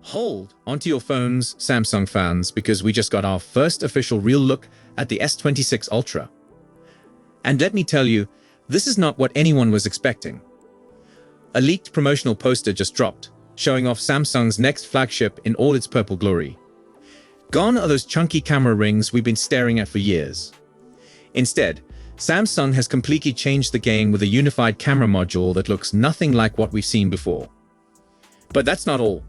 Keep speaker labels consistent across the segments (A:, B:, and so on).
A: Hold onto your phones, Samsung fans, because we just got our first official real look at the S26 Ultra. And let me tell you, this is not what anyone was expecting. A leaked promotional poster just dropped, showing off Samsung's next flagship in all its purple glory. Gone are those chunky camera rings we've been staring at for years. Instead, Samsung has completely changed the game with a unified camera module that looks nothing like what we've seen before. But that's not all.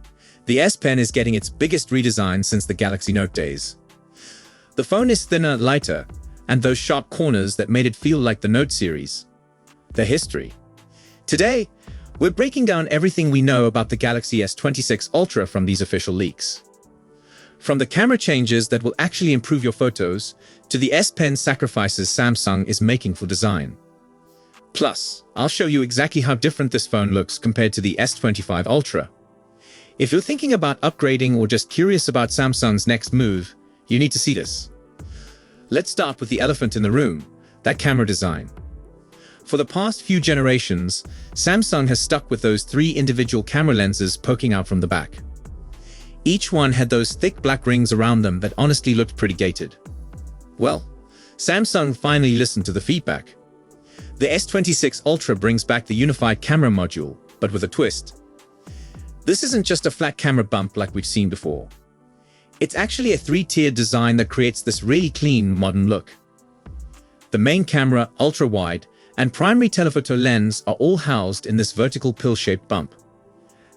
A: The S Pen is getting its biggest redesign since the Galaxy Note days. The phone is thinner, lighter, and those sharp corners that made it feel like the Note series. The history. Today, we're breaking down everything we know about the Galaxy S26 Ultra from these official leaks. From the camera changes that will actually improve your photos, to the S Pen sacrifices Samsung is making for design. Plus, I'll show you exactly how different this phone looks compared to the S25 Ultra. If you're thinking about upgrading or just curious about Samsung's next move, you need to see this. Let's start with the elephant in the room, that camera design. For the past few generations, Samsung has stuck with those three individual camera lenses poking out from the back. Each one had those thick black rings around them that honestly looked pretty dated. Well, Samsung finally listened to the feedback. The S26 Ultra brings back the unified camera module, but with a twist. This isn't just a flat camera bump like we've seen before. It's actually a three-tiered design that creates this really clean, modern look. The main camera, ultra-wide, and primary telephoto lens are all housed in this vertical pill-shaped bump.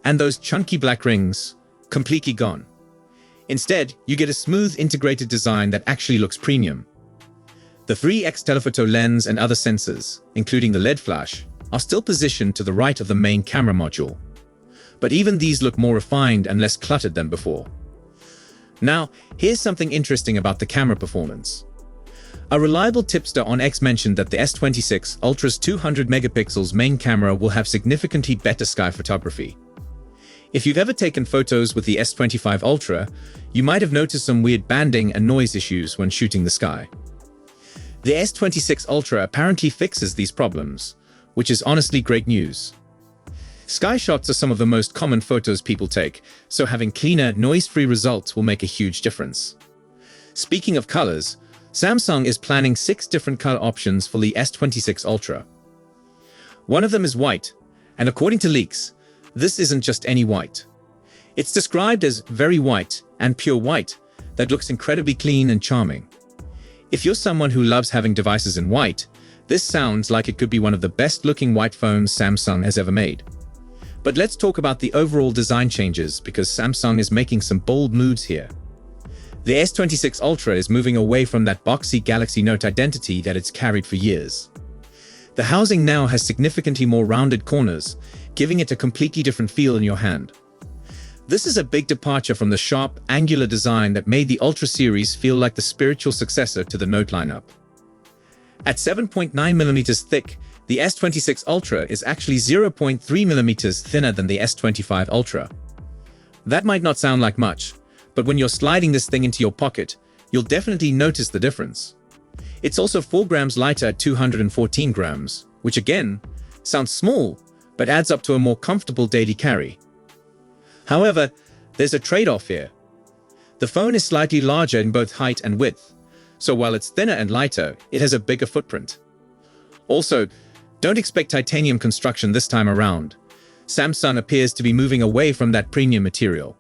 A: And those chunky black rings, completely gone. Instead, you get a smooth integrated design that actually looks premium. The 3x telephoto lens and other sensors, including the LED flash, are still positioned to the right of the main camera module. But even these look more refined and less cluttered than before. Now, here's something interesting about the camera performance. A reliable tipster on X mentioned that the S26 Ultra's 200 megapixels main camera will have significantly better sky photography. If you've ever taken photos with the S25 Ultra, you might have noticed some weird banding and noise issues when shooting the sky. The S26 Ultra apparently fixes these problems, which is honestly great news. Sky shots are some of the most common photos people take, so having cleaner, noise-free results will make a huge difference. Speaking of colors, Samsung is planning 6 different color options for the S26 Ultra. One of them is white, and according to leaks, this isn't just any white. It's described as very white and pure white that looks incredibly clean and charming. If you're someone who loves having devices in white, this sounds like it could be one of the best-looking white phones Samsung has ever made. But let's talk about the overall design changes because Samsung is making some bold moves here. The S26 Ultra is moving away from that boxy Galaxy Note identity that it's carried for years. The housing now has significantly more rounded corners, giving it a completely different feel in your hand. This is a big departure from the sharp, angular design that made the Ultra series feel like the spiritual successor to the Note lineup. At 7.9mm thick, the S26 Ultra is actually 0.3mm thinner than the S25 Ultra. That might not sound like much, but when you're sliding this thing into your pocket, you'll definitely notice the difference. It's also 4 grams lighter at 214 grams, which again, sounds small, but adds up to a more comfortable daily carry. However, there's a trade-off here. The phone is slightly larger in both height and width, so while it's thinner and lighter, it has a bigger footprint. Also, don't expect titanium construction this time around. Samsung appears to be moving away from that premium material.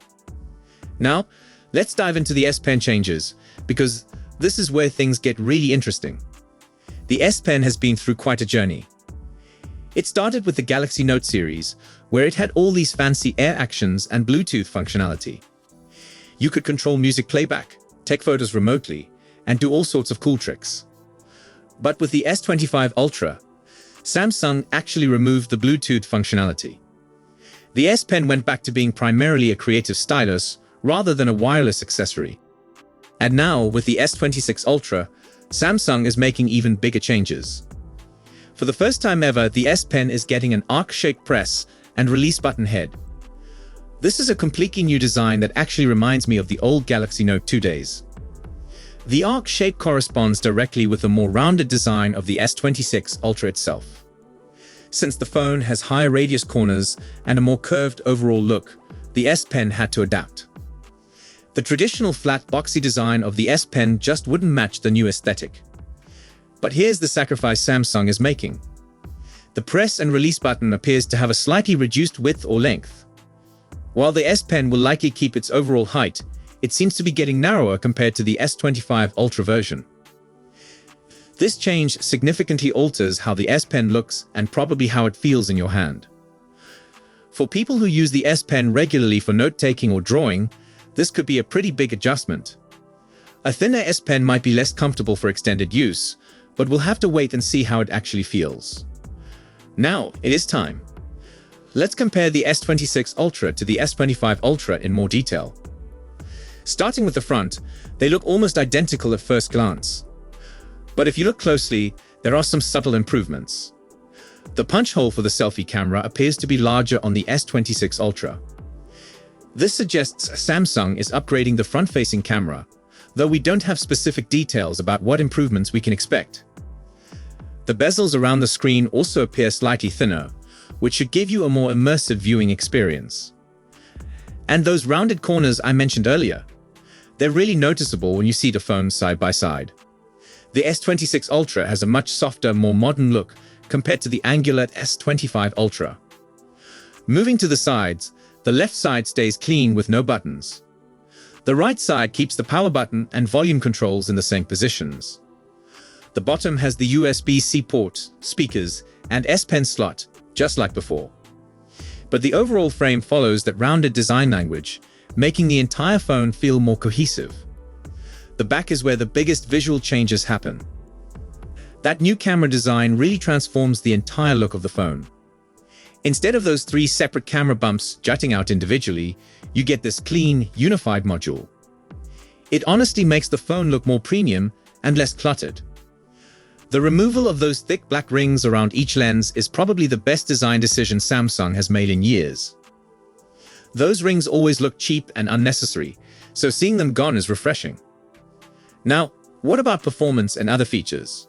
A: Now, let's dive into the S Pen changes, because this is where things get really interesting. The S Pen has been through quite a journey. It started with the Galaxy Note series, where it had all these fancy air actions and Bluetooth functionality. You could control music playback, take photos remotely, and do all sorts of cool tricks. But with the S25 Ultra, Samsung actually removed the Bluetooth functionality. The S Pen went back to being primarily a creative stylus rather than a wireless accessory. And now, with the S26 Ultra, Samsung is making even bigger changes. For the first time ever, the S Pen is getting an arc-shaped press and release button head. This is a completely new design that actually reminds me of the old Galaxy Note 2 days. The arc shape corresponds directly with the more rounded design of the S26 Ultra itself. Since the phone has higher radius corners and a more curved overall look, the S Pen had to adapt. The traditional flat boxy design of the S Pen just wouldn't match the new aesthetic. But here's the sacrifice Samsung is making. The press and release button appears to have a slightly reduced width or length. While the S Pen will likely keep its overall height, it seems to be getting narrower compared to the S25 Ultra version. This change significantly alters how the S Pen looks and probably how it feels in your hand. For people who use the S Pen regularly for note-taking or drawing, this could be a pretty big adjustment. A thinner S Pen might be less comfortable for extended use, but we'll have to wait and see how it actually feels. Now, it is time. Let's compare the S26 Ultra to the S25 Ultra in more detail. Starting with the front, they look almost identical at first glance. But if you look closely, there are some subtle improvements. The punch hole for the selfie camera appears to be larger on the S26 Ultra. This suggests Samsung is upgrading the front-facing camera, though we don't have specific details about what improvements we can expect. The bezels around the screen also appear slightly thinner, which should give you a more immersive viewing experience. And those rounded corners I mentioned earlier, they're really noticeable when you see the phones side by side. The S26 Ultra has a much softer, more modern look compared to the angular S25 Ultra. Moving to the sides, the left side stays clean with no buttons. The right side keeps the power button and volume controls in the same positions. The bottom has the USB-C port, speakers, and S Pen slot, just like before. But the overall frame follows that rounded design language, making the entire phone feel more cohesive. The back is where the biggest visual changes happen. That new camera design really transforms the entire look of the phone. Instead of those three separate camera bumps jutting out individually, you get this clean, unified module. It honestly makes the phone look more premium and less cluttered. The removal of those thick black rings around each lens is probably the best design decision Samsung has made in years. Those rings always look cheap and unnecessary, so seeing them gone is refreshing. Now, what about performance and other features?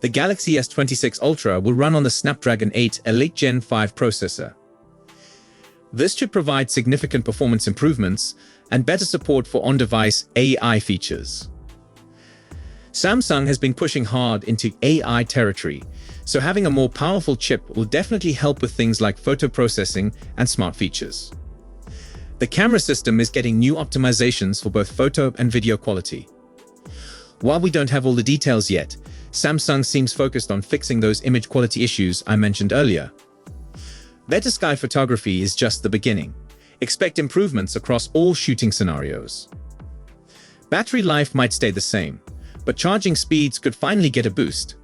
A: The Galaxy S26 Ultra will run on the Snapdragon 8 Elite Gen 5 processor. This should provide significant performance improvements and better support for on-device AI features. Samsung has been pushing hard into AI territory, so having a more powerful chip will definitely help with things like photo processing and smart features. The camera system is getting new optimizations for both photo and video quality. While we don't have all the details yet, Samsung seems focused on fixing those image quality issues I mentioned earlier. Better sky photography is just the beginning. Expect improvements across all shooting scenarios. Battery life might stay the same, but charging speeds could finally get a boost.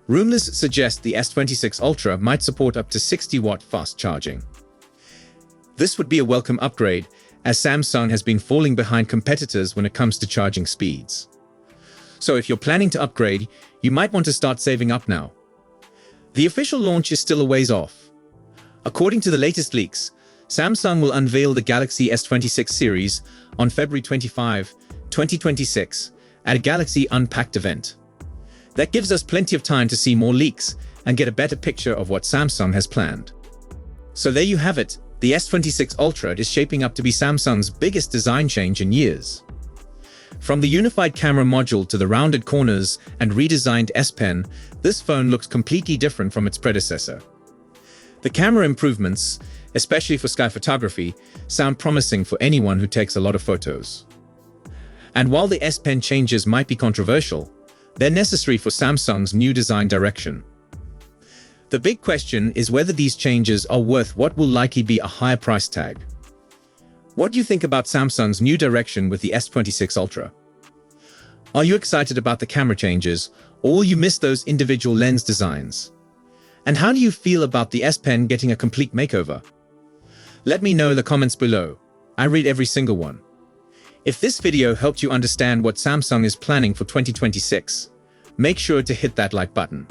A: Rumors suggest the S26 Ultra might support up to 60-watt fast charging. This would be a welcome upgrade, as Samsung has been falling behind competitors when it comes to charging speeds. So if you're planning to upgrade, you might want to start saving up now. The official launch is still a ways off. According to the latest leaks, Samsung will unveil the Galaxy S26 series on February 25, 2026, at a Galaxy Unpacked event. That gives us plenty of time to see more leaks and get a better picture of what Samsung has planned. So there you have it, the S26 Ultra is shaping up to be Samsung's biggest design change in years. From the unified camera module to the rounded corners and redesigned S Pen, this phone looks completely different from its predecessor. The camera improvements, especially for sky photography, sound promising for anyone who takes a lot of photos. And while the S Pen changes might be controversial, they're necessary for Samsung's new design direction. The big question is whether these changes are worth what will likely be a higher price tag. What do you think about Samsung's new direction with the S26 Ultra? Are you excited about the camera changes, or will you miss those individual lens designs? And how do you feel about the S Pen getting a complete makeover? Let me know in the comments below. I read every single one. If this video helped you understand what Samsung is planning for 2026, make sure to hit that like button,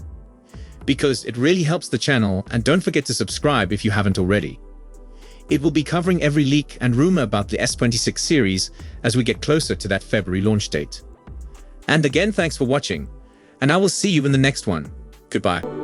A: because it really helps the channel, and don't forget to subscribe if you haven't already. It will be covering every leak and rumor about the S26 series as we get closer to that February launch date. And again, thanks for watching, and I will see you in the next one. Goodbye.